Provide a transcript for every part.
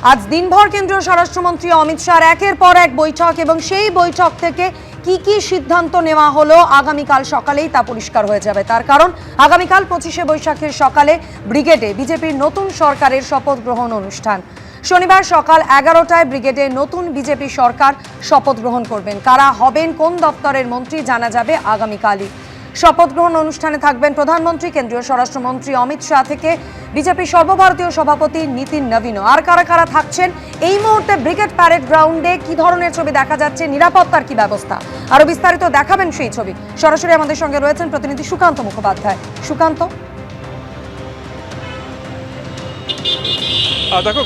আজ দিনভর কেন্দ্রীয় স্বরাষ্ট্রমন্ত্রী অমিত শাহর একের পর এক বৈঠক এবং সেই বৈঠক থেকে কি সিদ্ধান্ত নেওয়া হলো আগামীকাল সকালেই তা পরিষ্কার হয়ে যাবে। তার কারণ আগামীকাল 25শে বৈশাখের সকালে ব্রিগেডে বিজেপির নতুন সরকারের শপথ গ্রহণ অনুষ্ঠান। শনিবার সকাল 11টায় ব্রিগেডে নতুন বিজেপি সরকার শপথ গ্রহণ করবেন। কারা হবেন, কোন দপ্তরের মন্ত্রী জানা যাবে আগামীকালই। শপথ গ্রহণ অনুষ্ঠানে থাকবেন প্রধানমন্ত্রী, কেন্দ্রীয় স্বরাষ্ট্রমন্ত্রী অমিত শাহ থেকে বিজেপি সর্বভারতীয় সভাপতি নীতিন নবীনও। আর কারা কারা থাকছেন এই মুহূর্তে ব্রিগেড প্যারেড গ্রাউন্ডে, কি ধরনের ছবি দেখা যাচ্ছে, নিরাপত্তার কি ব্যবস্থা, আরো বিস্তারিত দেখাবেন সেই ছবি। সরাসরি আমাদের সঙ্গে রয়েছেন প্রতিনিধি সুকান্ত মুখোপাধ্যায়। সুকান্ত, দেখো,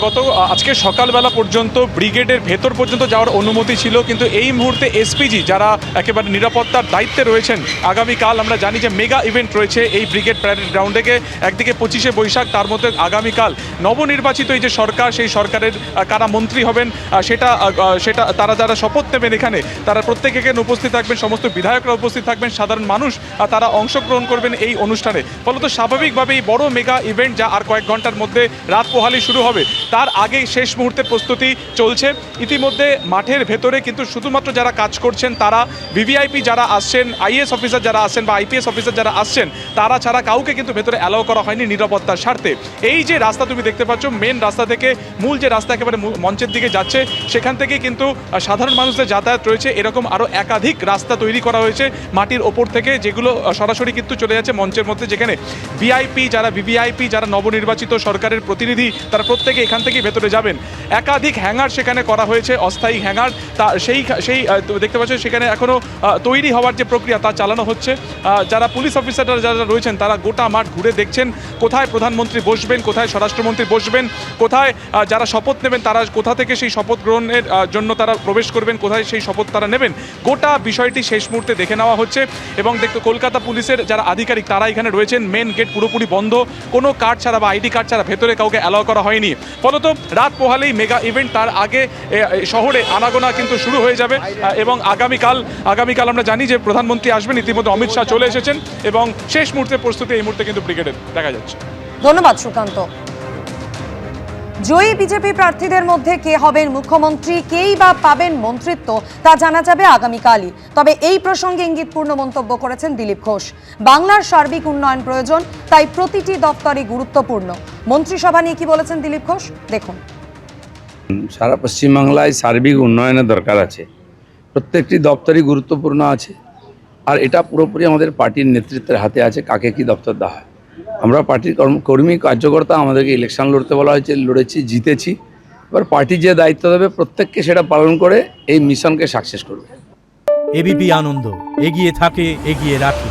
আজকে সকালবেলা পর্যন্ত ব্রিগেডের ভেতর পর্যন্ত যাওয়ার অনুমতি ছিল, কিন্তু এই মুহূর্তে এসপিজি যারা একেবারে নিরাপত্তার দায়িত্বে রয়েছেন, আগামীকাল আমরা জানি যে মেগা ইভেন্ট রয়েছে এই ব্রিগেড প্যারেড গ্রাউন্ডে। একদিকে 25শে বৈশাখ, তার মধ্যে আগামীকাল নবনির্বাচিত এই যে সরকার, সেই সরকারের কারা মন্ত্রী হবেন সেটা তারা যারা শপথ নেবেন এখানে, তারা প্রত্যেকে এখানে উপস্থিত থাকবেন, সমস্ত বিধায়করা উপস্থিত থাকবেন, সাধারণ মানুষ তারা অংশগ্রহণ করবেন এই অনুষ্ঠানে। ফলত স্বাভাবিকভাবেই বড় মেগা ইভেন্ট যা আর কয়েক ঘন্টার মধ্যে রাত পোহালি শুরু হবে, তার আগে শেষ মুহূর্তের প্রস্তুতি চলছে। ইতিমধ্যে মাঠের ভেতরে কিন্তু শুধুমাত্র যারা কাজ করছেন তারা, ভিভিআইপি যারা আসছেন, আইএএস অফিসার যারা আসছেন বা আইপিএস অফিসার যারা আসছেন, তারা ছাড়া কাউকে কিন্তু ভেতরে অ্যালাউ করা হয়নি নিরাপত্তার স্বার্থে। এই যে রাস্তা তুমি দেখতে পাচ্ছ, মেন রাস্তা থেকে মূল যে রাস্তা একেবারে মঞ্চের দিকে যাচ্ছে, সেখান থেকে কিন্তু সাধারণ মানুষদের যাতায়াত রয়েছে। এরকম আরও একাধিক রাস্তা তৈরি করা হয়েছে মাটির ওপর থেকে, যেগুলো সরাসরি কিন্তু চলে যাচ্ছে মঞ্চের মধ্যে, যেখানে ভিআইপি যারা, ভিভিআইপি যারা নবনির্বাচিত সরকারের প্রতিনিধি, তারা প্রত্যেকে এখান থেকে ভেতরে যাবেন। একাধিক হ্যাঙ্গার সেখানে করা হয়েছে, অস্থায়ী হ্যাঙ্গার, তা সেই দেখতে পাচ্ছ সেখানে এখনও তৈরি হওয়ার যে প্রক্রিয়া তা চালানো হচ্ছে। যারা পুলিশ অফিসাররা যারা রয়েছেন তারা গোটা মাঠ ঘুরে দেখছেন কোথায় প্রধানমন্ত্রী বসবেন, কোথায় স্বরাষ্ট্রমন্ত্রী বসবেন, কোথায় যারা শপথ নেবেন তারা কোথা থেকে সেই শপথ গ্রহণের জন্য তারা প্রবেশ করবেন, কোথায় সেই শপথ তারা নেবেন, গোটা বিষয়টি শেষ মুহূর্তে দেখে নেওয়া হচ্ছে। এবং দেখতে কলকাতা পুলিশের যারা আধিকারিক তারা এখানে রয়েছেন। মেন গেট পুরোপুরি বন্ধ, কোনো কার্ড ছাড়া বা আইডি কার্ড ছাড়া ভেতরে কাউকে অ্যালাউ করা হয়নি। ফলত রাত পোহালেই মেগা ইভেন্ট, তার আগে শহরে আনাগোনা কিন্তু শুরু হয়ে যাবে। এবং আগামীকাল আমরা জানি যে প্রধানমন্ত্রী আসবেন, ইতিমধ্যে অমিত শাহ চলে এসেছেন এবং শেষ মুহূর্তে প্রস্তুতি এই মুহূর্তে কিন্তু ব্রিগেডের দেখা যাচ্ছে। ধন্যবাদ সুকান্ত। জয়ী বিজেপি প্রার্থীদের মধ্যে কে হবেন মুখ্যমন্ত্রী, কেই বা পাবেন মন্ত্রিত্ব, তা জানা যাবে আগামীকালই। তবে এই প্রসঙ্গে ইঙ্গিতপূর্ণ মন্তব্য করেছেন দিলীপ ঘোষ। বাংলার সার্বিক উন্নয়ন প্রয়োজন, তাই প্রতিটি দপ্তরই গুরুত্বপূর্ণ। মন্ত্রিসভা নিয়ে কি বলেছেন দিলীপ ঘোষ, দেখুন। সারা পশ্চিমবাংলায় সার্বিক উন্নয়নের দরকার আছে, প্রত্যেকটি দপ্তরই গুরুত্বপূর্ণ আছে। আর এটা পুরোপুরি আমাদের পার্টির নেতৃত্বের হাতে আছে কাকে কি দপ্তর দেওয়া হয়। আমরা পার্টির কর্মী কার্যকর্তা, আমাদেরকে ইলেকশন লড়তে বলা হয়েছে, লড়েছি, জিতেছি। এবার পার্টি যে দায়িত্ব দেবে প্রত্যেককে সেটা পালন করে এই মিশনকে সাকসেস করবে। এবিপি আনন্দ, এগিয়ে থাকে, এগিয়ে রাখে।